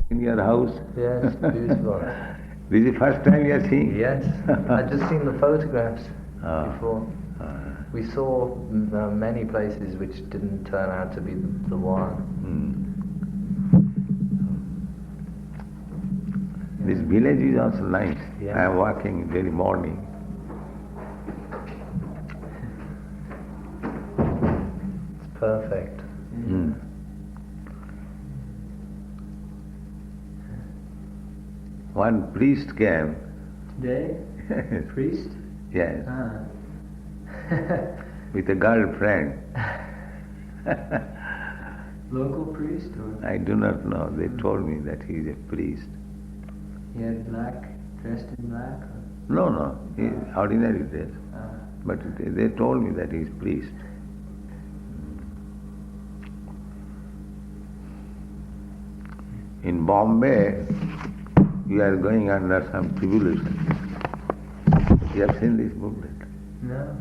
in your house? Yes, beautiful. This is the first time you are seeing? Yes, I'd just seen the photographs before. We saw many places which didn't turn out to be the one. This village is also nice. Yeah. I am walking very morning. It's perfect. One priest came. Today? Priest? Yes. Ah. With a girlfriend. Local priest or? I do not know. They told me that he is a priest. He had black, dressed in black? Or? No. He is ordinary dress. But they told me that he is priest. In Bombay, you are going under some tribulation. You have seen this booklet? No.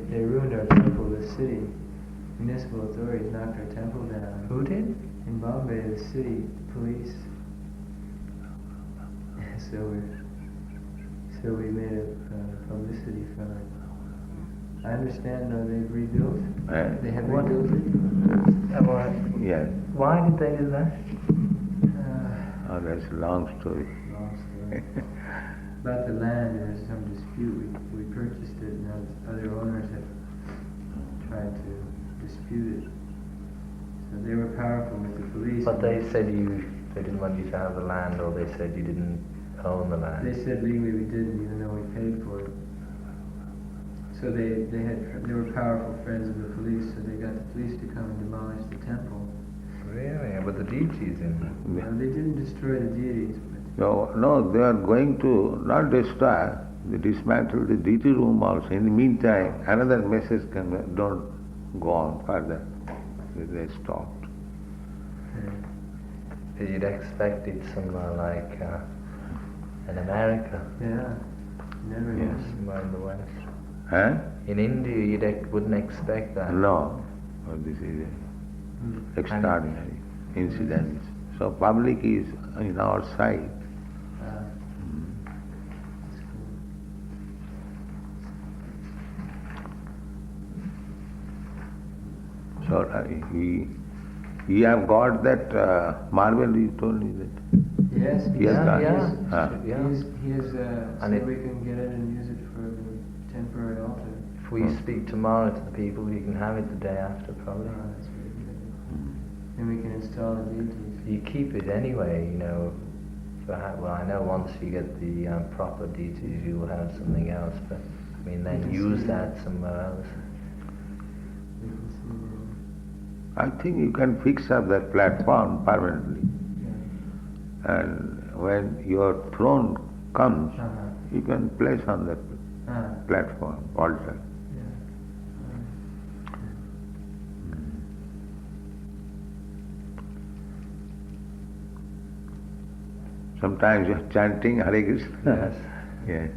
They ruined our temple, the city. Municipal authorities knocked our temple down. Who did? In Bombay, the city, police. So we made a publicity from it. I understand they've rebuilt. They have rebuilt it. Yes. Why did they do that? That's a long story. Long story. About the land, there was some dispute. We purchased it, and other owners have tried to dispute it. So they were powerful with the police. But they said they didn't want you to have the land, or they said you didn't own the land. They said legally we didn't, even though we paid for it. So they were powerful friends of the police, so they got the police to come and demolish the temple. Really? With the deities in? They didn't destroy the deities. No, they are going to not destroy, they dismantle the deity room also. In the meantime, another message don't go on further. They stopped. You'd expect it somewhere like in America. Yeah, never. Yes, somewhere in the West. Huh? In India, you wouldn't expect that. No. This is extraordinary incident. So public is in our side. So we have got that marble. You told me that. Yes. He has got yeah. it. He has And said we can get it and use it for the temporary altar. If we speak tomorrow to the people, you can have it the day after, probably. That's really good. And we can install the deities. You keep it anyway, well, I know once you get the proper deities, you will have something else, but I mean, then use that somewhere else. We can see them. I think you can fix up that platform permanently. Yeah. And when your throne comes, you can place on that platform, altar. Sometimes you are chanting Hare Krishna. Yes. Yes.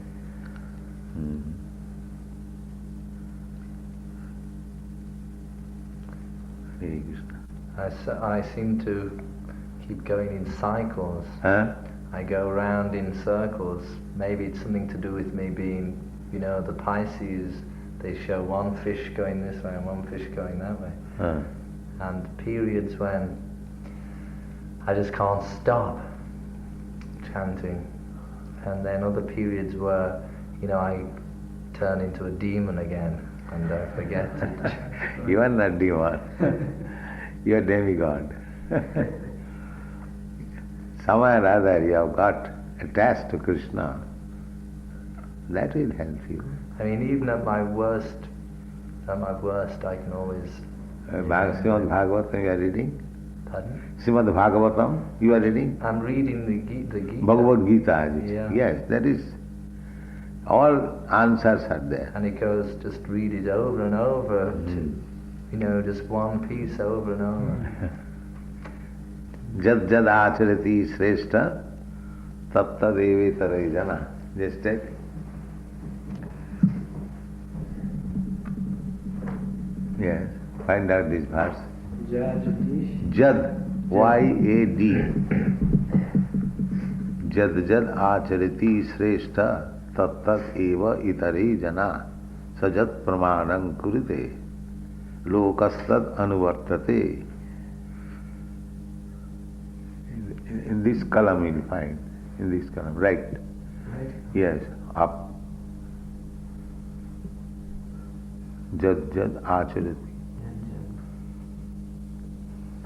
Hare Krishna. I seem to keep going in cycles. Huh? I go around in circles. Maybe it's something to do with me being, the Pisces, they show one fish going this way and one fish going that way. Huh. And periods when I just can't stop chanting. And then other periods where, I turn into a demon again and I forget it. You are not demon. You are demigod. Somewhere or other you have got attached to Krishna. That will help you. I mean, even at my worst, I can always... Srimad Bhagavatam you are reading? Pardon? Srimad Bhagavatam you are reading? I'm reading the Gita. Bhagavad Gita. Yeah. Yes, that is, all answers are there. And it goes, just read it over and over, to, just one piece over and over. Jad jad acharati shrestha tat tad evetara jana. Just take. Yes, find out this verse. Jad, Y-A-D. Jad jad achariti shrestha tat tat eva itare jana sajat pramanam kurite lokastad anuvartate. In this column you will find, in this column, right? Yes, up. Jad jad acharati.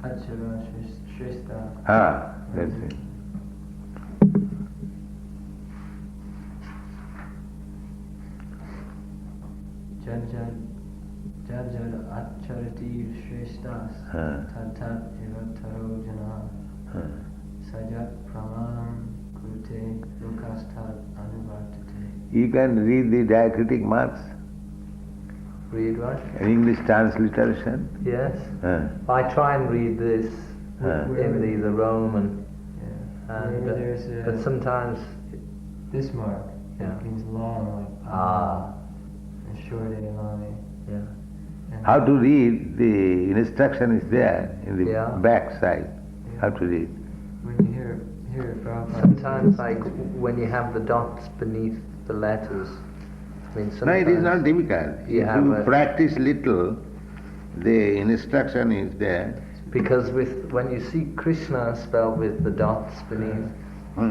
Achara Shrestha. Ah, that's it. Jad acharati Shreshtas Tat tat evataro jana Sajat pramanam kurute lokastat anuvartate. You can read the diacritic marks, Read what? an English transliteration. Yes. I try and read this in the Roman, and, but sometimes this mark, Yeah. it means long, like and short elami. yeah. And How to read, the instruction is there in the Yeah. back side. Yeah. How to read. When you hear Prabhupada, Sometimes, like when you have the dots beneath the letters, I mean, No, sometimes it is not difficult. You If have you a- practice little, the instruction is there. because when you see Krishna spelled with the dots beneath,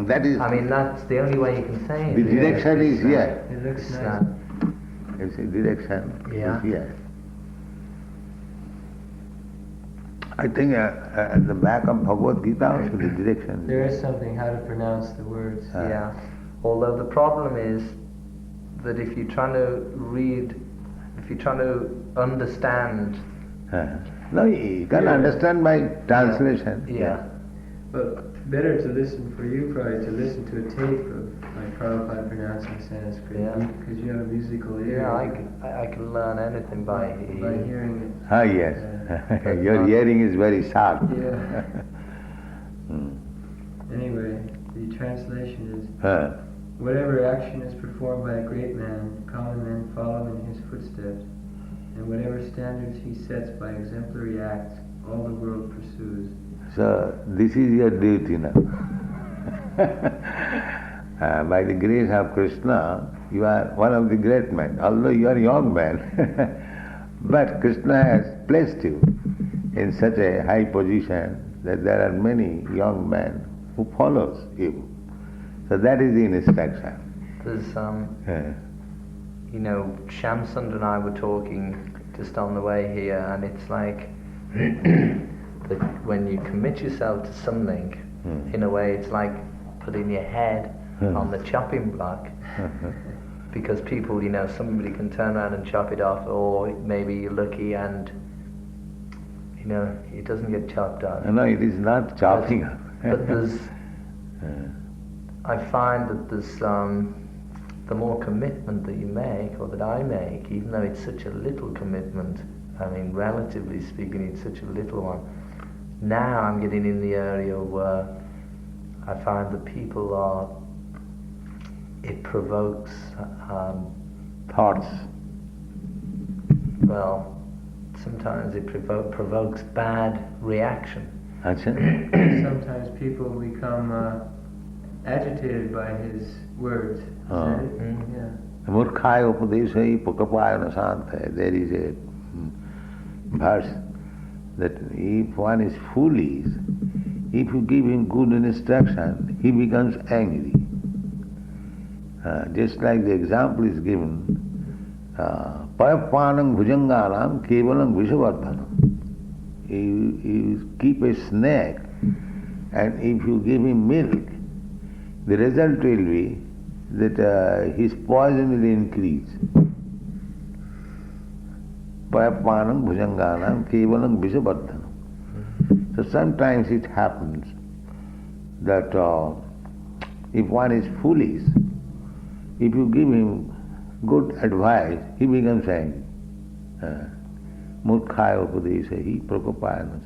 That is, I mean that's the only way you can say it. the direction is Krishna, here. it looks Krishna. nice. You see, direction Yeah. is here. I think at the back of Bhagavad Gita also the direction. There is something how to pronounce the words. Yeah. Although the problem is that if you're trying to read, if you're trying to understand, No, you can understand by translation. yeah. But better to listen for you probably to listen to a tape of like Prabhupada pronouncing Sanskrit Yeah. because you have a musical ear. Yeah, I can learn anything by hearing it. Ah, yes. Your hearing is very sharp. Yeah. Hmm. Anyway, the translation is Huh. whatever action is performed by a great man, common men follow in his footsteps, and whatever standards he sets by exemplary acts, all the world pursues. So this is your duty now. By the grace of Krishna, you are one of the great men, although you are a young man. But Krishna has placed you in such a high position that there are many young men who follows you. So that is the instruction. There's Yeah. you know, Shamsund and I were talking just on the way here, and it's like that when you commit yourself to something, in a way, it's like putting your head on the chopping block. Because people, you know, somebody can turn around and chop it off, or maybe you're lucky and, you know, it doesn't get chopped off. No, it is not chopping up. But there's, I find that there's, the more commitment that you make, or that I make, even though it's such a little commitment, I mean, relatively speaking, it's such a little one. Now I'm getting in the area where I find that people are, it provokes, Thoughts. well, sometimes it provokes bad reaction. Sometimes people become agitated by his words. Is that it? Yeah. Murkhaya upadesai pukapayana santha. There is a verse that if one is foolish, if you give him good instruction, he becomes angry. Just like the example is given, payapanam bhujanganam kevalam vishavardhanam. You keep a snake, and if you give him milk, the result will be that his poison will increase. Payapanam bhujanganam kevalam vishavardhanam. So sometimes it happens that if one is foolish, if you give him good advice, he becomes angry. Murkhaya upadesahi prakopayana.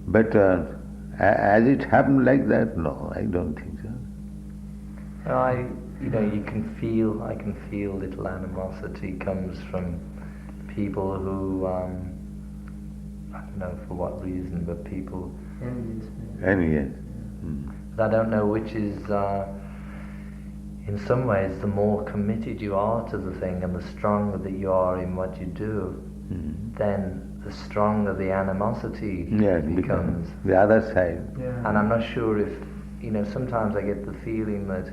But as it happened like that, no, I don't think so. You know, I can feel little animosity comes from people who, I don't know for what reason, but people... Envious. I don't know which is, in some ways, the more committed you are to the thing and the stronger that you are in what you do, then the stronger the animosity becomes. The other side. Yeah. And I'm not sure if, sometimes I get the feeling that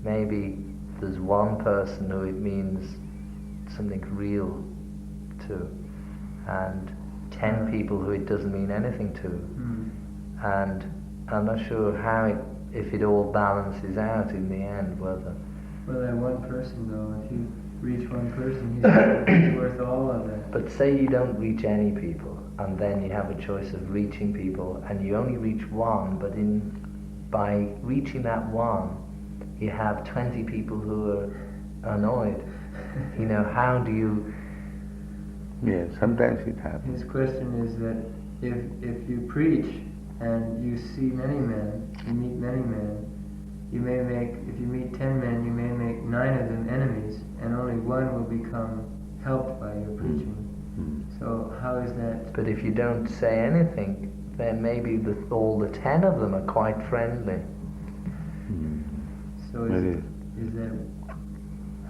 maybe there's one person who it means something real to, and 10 people who it doesn't mean anything to. And I'm not sure if it all balances out in the end, whether... Well, that one person though, if you reach one person, he's worth all of that. But say you don't reach any people, and then you have a choice of reaching people, and you only reach one, but by reaching that one, you have 20 people who are annoyed. How do you... Yes, sometimes it happens. His question is that if you preach and you see many men, you meet many men, you may make, if you meet 10 men, you may make 9 of them enemies, and only one will become helped by your preaching. So how is that? But if you don't say anything, then maybe all the 10 of them are quite friendly. So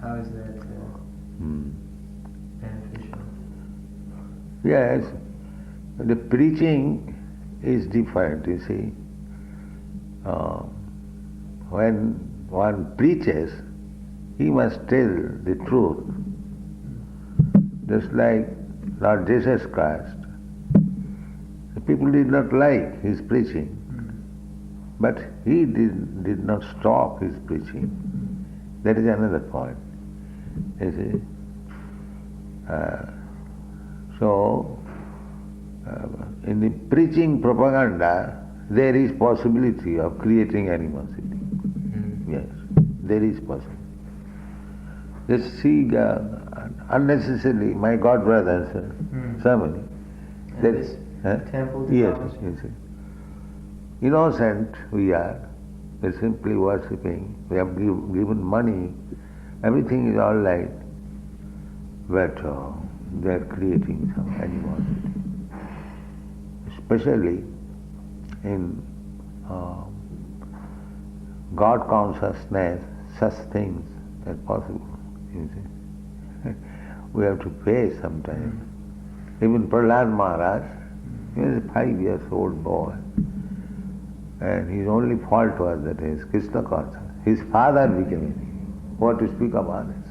how is that beneficial? Yes, the preaching is different, you see. When one preaches, he must tell the truth. Just like Lord Jesus Christ. The people did not like his preaching, but he did not stop his preaching. That is another point, you see. In the preaching propaganda, there is possibility of creating animosity. Yes, there is possibility. Just see unnecessarily, my god brothers, family. That is temple. Yes, yes. Innocent we are. We are simply worshipping. We have given money. Everything is all right. But they are creating some animosity. Especially in God consciousness, such things are possible. You see. We have to pay sometimes. Even Prahlad Maharaj, he was a 5 years old boy, and his only fault was that his Krishna consciousness. His father became enemy. What to speak of others?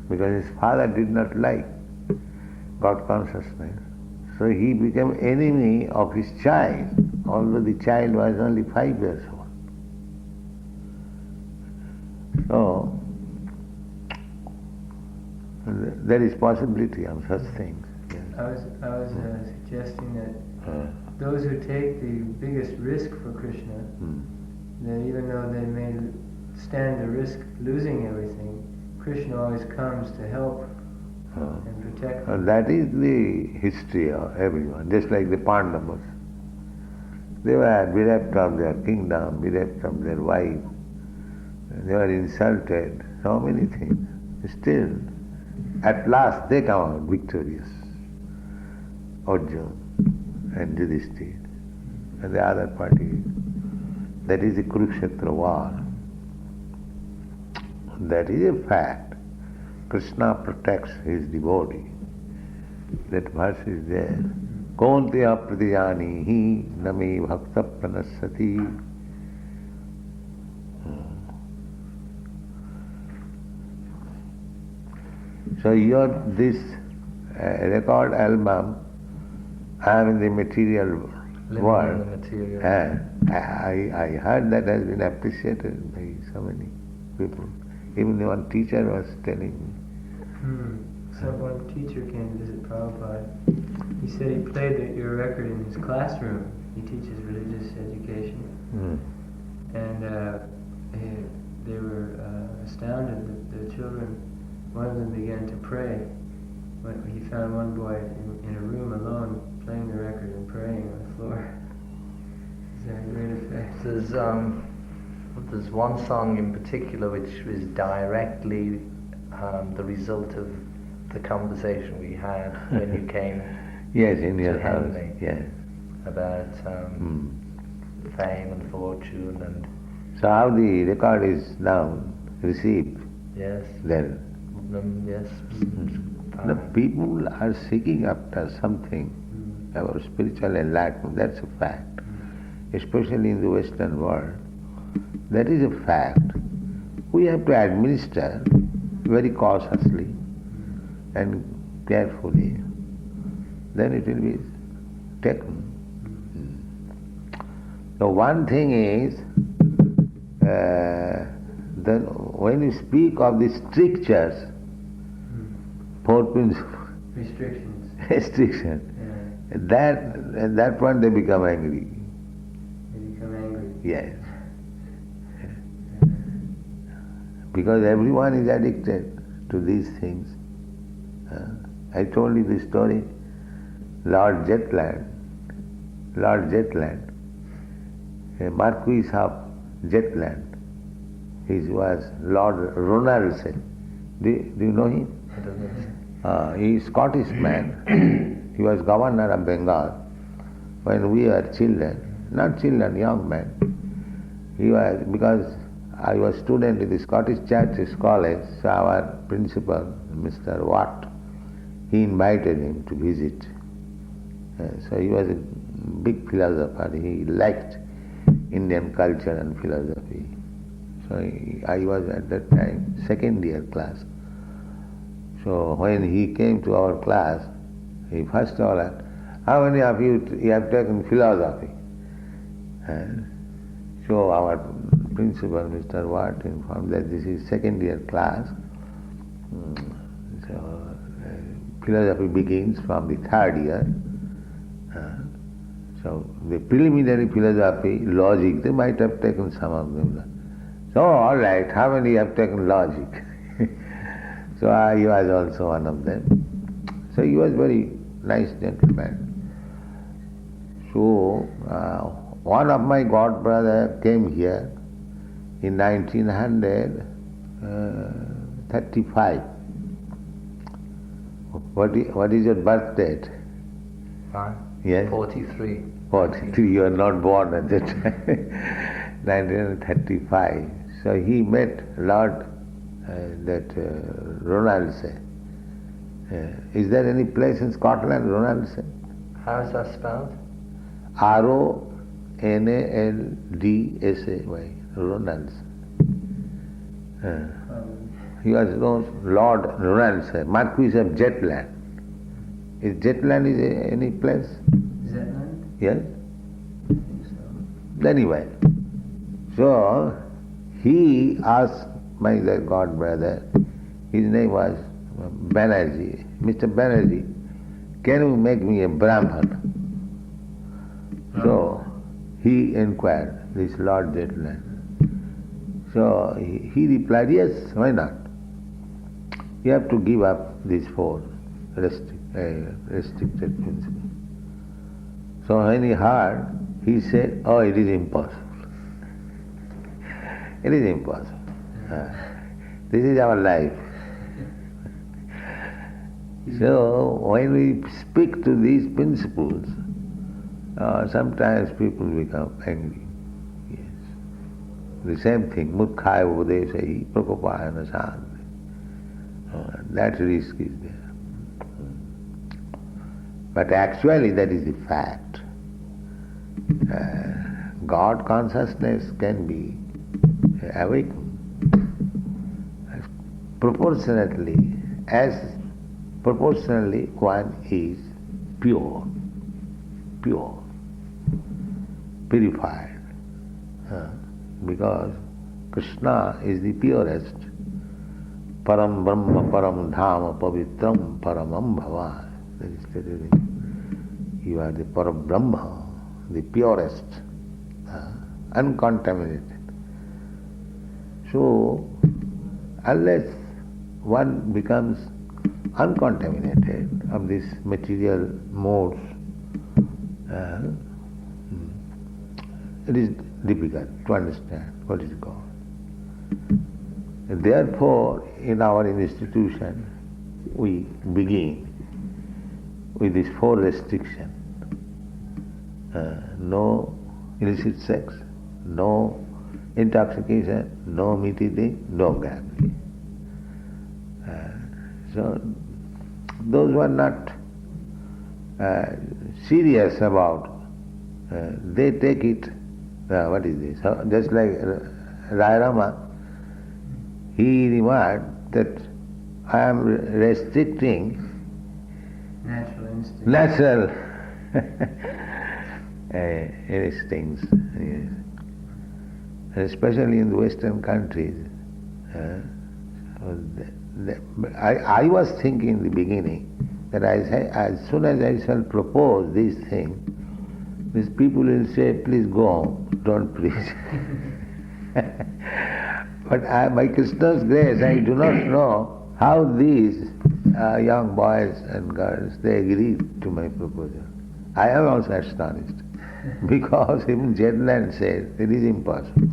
Because his father did not like God consciousness. So he became enemy of his child, although the child was only 5 years old. So, there is possibility of such things. Yes. I was suggesting that those who take the biggest risk for Krishna, that even though they may stand the risk losing everything, Krishna always comes to help and protect them. That is the history of everyone, just like the Pandavas. They were bereft of their kingdom, bereft of their wife. They were insulted, so many things. Still, at last they come out victorious. Arjuna and Yudhishthira and the other party. That is the Kurukshetra war. That is a fact. Krishna protects his devotee. That verse is there. Kaunteya pratijanihi name bhakta pranasati. So this record album, I am in the material world. In the material. I heard that has been appreciated by so many people. Even one teacher was telling me. So one teacher came to visit Prabhupada. He said he played your record in his classroom. He teaches religious education. And they were astounded that the children, one of them began to pray. When he found one boy in a room alone playing the record and praying on the floor. It's a great effect. There's one song in particular which is directly the result of the conversation we had when you came yes, in your to house. Henley Yes. about fame and fortune and So how the record is now received yes, then? yes. The people are seeking after something about spiritual enlightenment. That's a fact. Especially in the Western world. That is a fact. We have to administer very cautiously and carefully. Then it will be taken. So one thing is, then when you speak of the strictures, 4 principles, Restrictions. at that point they become angry. They become angry. Yes. Because everyone is addicted to these things. I told you the story, Lord Jetland, a Marquis of Jetland. He was Lord Ronaldson. Do you know him? I don't know. He is Scottish man. He was governor of Bengal when we were children, not children, young men. He was, because I was student in the Scottish Church College, so our principal, Mr. Watt, he invited him to visit. So he was a big philosopher. He liked Indian culture and philosophy. So I was at that time second year class. So when he came to our class, he first of all asked, how many of you have taken philosophy? So our principal, Mr. Watt, informed that this is second year class. So philosophy begins from the third year. So the preliminary philosophy, logic, they might have taken some of them. So all right, how many have taken logic? So he was also one of them. So he was very nice gentleman. So one of my godbrother came here in 1935. What is your birth date? Fine. Yes? 43. 43, you are not born at that time. 1935. So he met Lord Ronaldson. Is there any place in Scotland, Ronaldson? How is that spelled? Ronaldsay, Ronaldson. He was Lord Ronaldson, Marquis of Jetland. Is Jetland any place? Zetland? Yes? I think so. Anyway, so he asked my god brother, his name was Banerjee, Mr. Banerjee, can you make me a Brahman? So he inquired, this Lord Jetland. So he replied, yes, why not? You have to give up these 4 restricted principles. So when he heard, he said, oh, it is impossible. It is impossible. This is our life. So when we speak to these principles, sometimes people become angry. Yes. The same thing, Murkhaya Upadeshahi Prakopayana Shanti. That risk is there. But actually that is the fact. God consciousness can be awakened proportionally one is pure, purified. Because Krishna is the purest. Param Brahma, Param Dhama, Pavitram, Paramam Bhava. That is stated. You are the Param Brahma, the purest, uncontaminated. So, unless one becomes uncontaminated of these material modes, it is difficult to understand what is God. Therefore, in our institution, we begin with these 4 restrictions. No illicit sex, no intoxication, no meaty thing, no gambling. So those who are not serious about, they take it, what is this? Just like Rama, he remarked that I am restricting natural instinct. Natural instincts, yes. Especially in the Western countries. I was thinking in the beginning that as soon as I shall propose this thing, these people will say, please go home, don't preach. But by Krishna's grace, I do not know how these young boys and girls, they agreed to my proposal. I am also astonished, because even Jetland says it is impossible.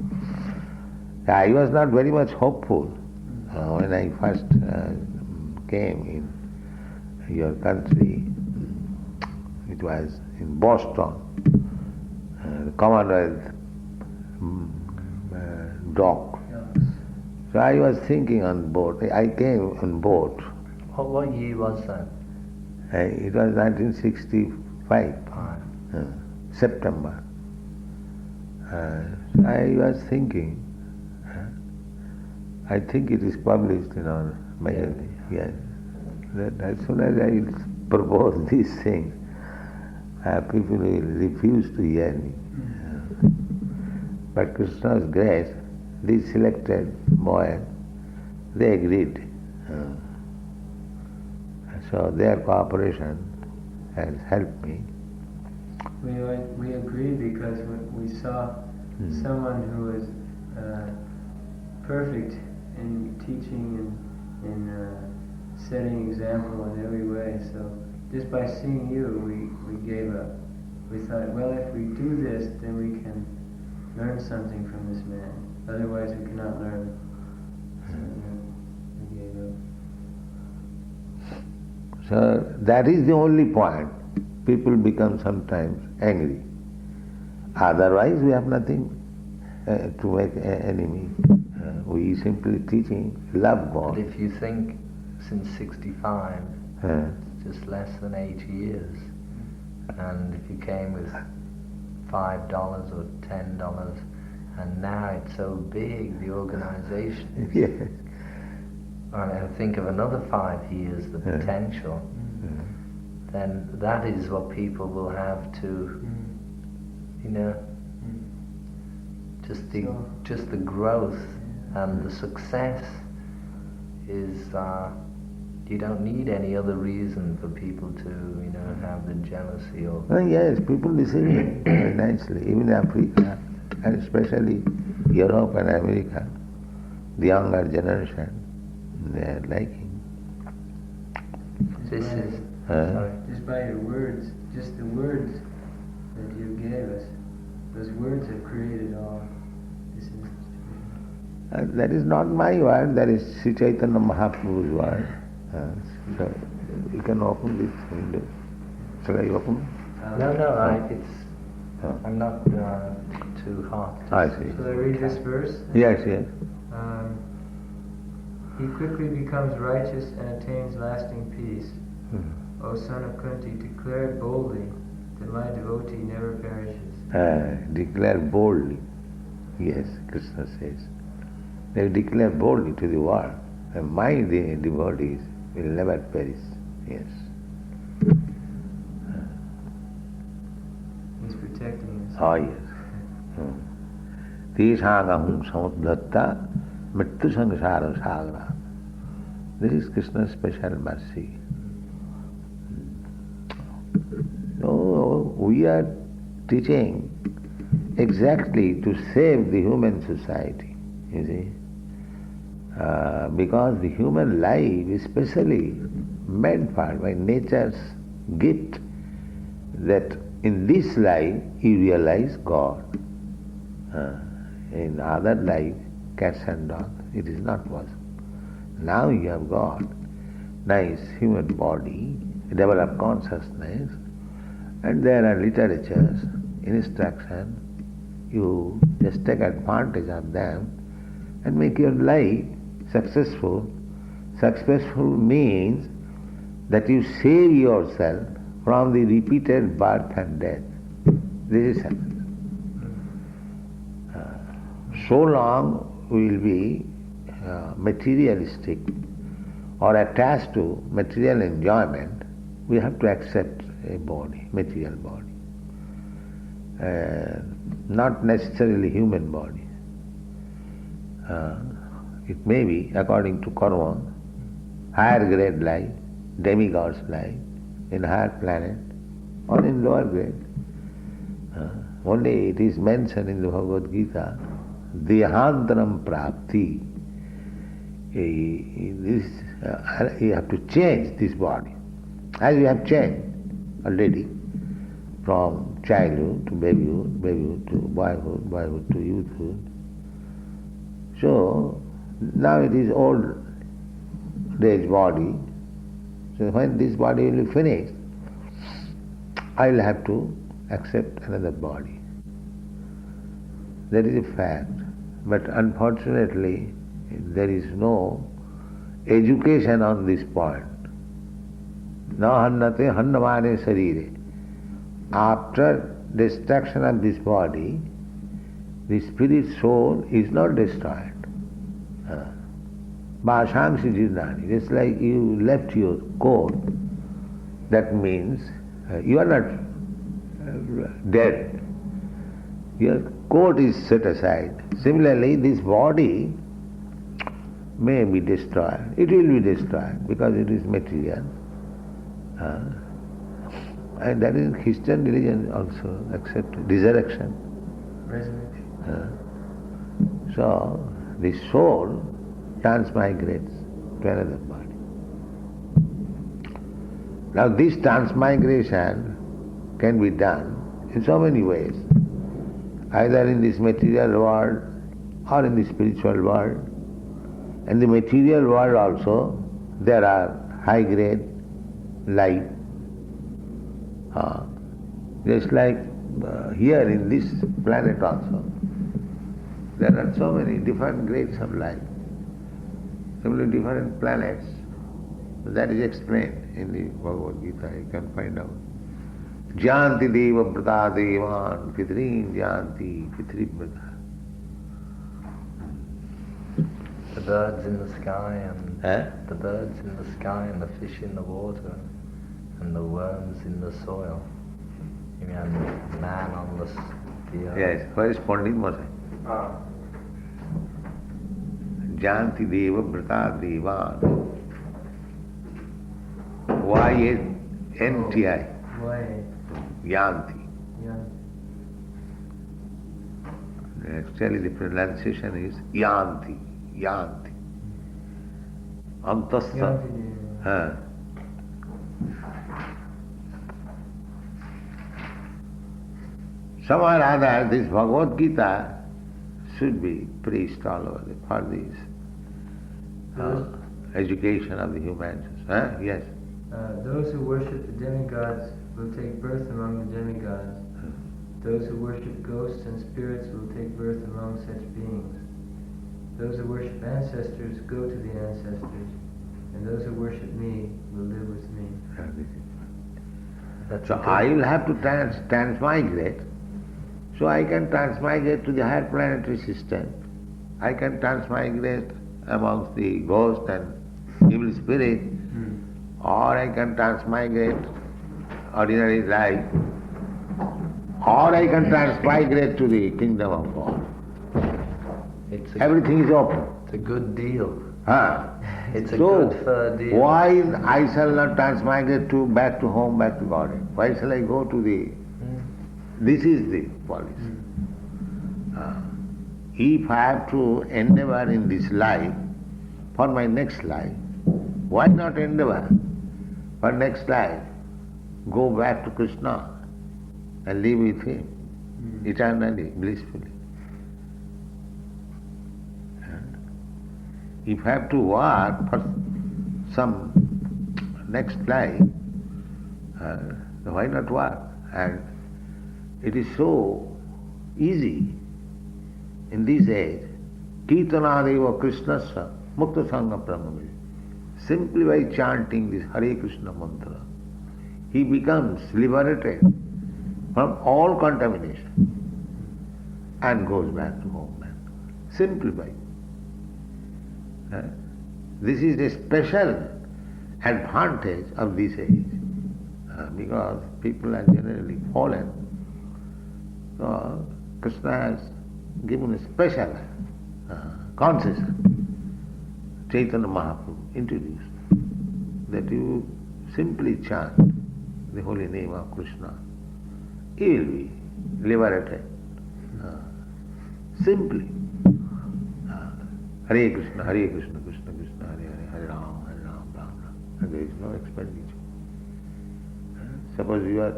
I was not very much hopeful when I first came in your country. It was in Boston, the Commonwealth dock. So I was thinking on boat. I came on boat. What year was that? It was 1965, September. I was thinking, I think it is published in our magazine, yes, that as soon as I propose these things, people will refuse to hear me. By Krishna's grace, these selected boys, they agreed. So their cooperation has helped me. We agreed because we saw someone who was perfect in teaching and in setting example in every way. So just by seeing you, we gave up. We thought, well, if we do this, then we can learn something from this man. Otherwise, we cannot learn. So we gave up. So that is the only point. People become sometimes angry. Otherwise, we have nothing to make enemy. We simply teaching love God. But if you think since 65, it's just less than 8 years, and if you came with $5 or $10, and now it's so big, the organization. Yes. And think of another 5 years, the potential. Then that is what people will have to, just the growth and the success is, you don't need any other reason for people to, have the jealousy or... Oh yes, people receive it very nicely, even Africa, and especially Europe and America, the younger generation, they are liking. This is... Just by your words, just the words that you gave us, those words have created all this institution. That is not my word, that is Sri Chaitanya Mahaprabhu's word. So you can open this window. Shall I open? I'm not too hot. I see. Shall I read this verse? Yes, yes. He quickly becomes righteous and attains lasting peace. O son of Kunti, declare boldly that my devotee never perishes. Declare boldly. Yes, Krishna says. They declare boldly to the world that my devotees will never perish. Yes. He's protecting us. Oh yes. Teshāngahum samudhatta mrittu saṅsāra sāgara. This is Krishna's special mercy. So we are teaching exactly to save the human society, you see. Because the human life is specially meant for by nature's gift, that in this life you realize God. In other life, cats and dogs, it is not possible. Now you have God. nice human body, develop consciousness, and there are literatures, instruction, you just take advantage of them and make your life successful. Successful means that you save yourself from the repeated birth and death. This is success. So long we will be materialistic or attached to material enjoyment, we have to accept a body, material body. Not necessarily human body. It may be, according to karma, higher grade life, demigod's life, in higher planet, or in lower grade. Only it is mentioned in the Bhagavad Gita, Dehantaram Prapti. You have to change this body. As you have changed already, from childhood to babyhood, babyhood to boyhood, boyhood to youthhood. So, now it is old age body. So when this body will be finished, I will have to accept another body. That is a fact. But unfortunately, there is no education on this point. Na hannate hannamane sarire. After destruction of this body, the spirit soul is not destroyed. Bhashamsi jirnani. It's like you left your coat. That means you are not dead. Your coat is set aside. Similarly, this body may be destroyed. It will be destroyed because it is material. And that is Christian religion also accepted. Resurrection. Resurrection. So, the soul transmigrates to another body. Now this transmigration can be done in so many ways, either in this material world or in the spiritual world. In the material world also, there are high grade life. Just like here in this planet also, there are so many different grades of life. Similarly, different planets. That is explained in the Bhagavad Gita. You can find out. Janti deva brata devan pitrin janti pitri brata. The birds in the sky and the birds in the sky and the fish in the water and the worms in the soil. You mean man on the earth? Yes, where is Pandit Mosai? Janti deva brata devan. Y-A-N-T-I. Yanti. Actually the pronunciation is Yanti. Yanti. Antastha. Somewhere or other, this Bhagavad Gita should be preached all over for this education of the humans. Yes. Those who worship the demigods will take birth among the demigods. Those who worship ghosts and spirits will take birth among such beings. Those who worship ancestors go to the ancestors, and those who worship me will live with me. So I will have to transmigrate. So I can transmigrate to the higher planetary system. I can transmigrate amongst the ghost and evil spirit, or I can transmigrate ordinary life, or I can transmigrate to the kingdom of God. Everything is open. It's a good deal. It's a So, good fair deal. why I shall not transmigrate back to home, back to God? Why shall I go to the... This is the policy. If I have to endeavor in this life for my next life, why not endeavor for next life? Go back to Krishna and live with him eternally, blissfully. If I have to work for some next flight, why not work? And it is so easy in this age. Kirtanadeva Krishnasya Mukta Sangha Brahmavidi. Simply by chanting this Hare Krishna mantra, he becomes liberated from all contamination and goes back to home. Simply by. This is a special advantage of this age because people are generally fallen. So Krishna has given a special concession. Chaitanya Mahaprabhu introduced that you simply chant the holy name of Krishna, you will be liberated. Simply. Hare Krishna, Hare Krishna, Krishna Krishna, Hare Hare, Hare Ram, Ram Ram. And there is no expenditure. Suppose you are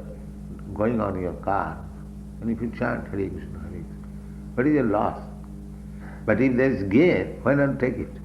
going on your car, and if you chant Hare Krishna, Hare Krishna, what is your loss? But if there is gain, why not take it?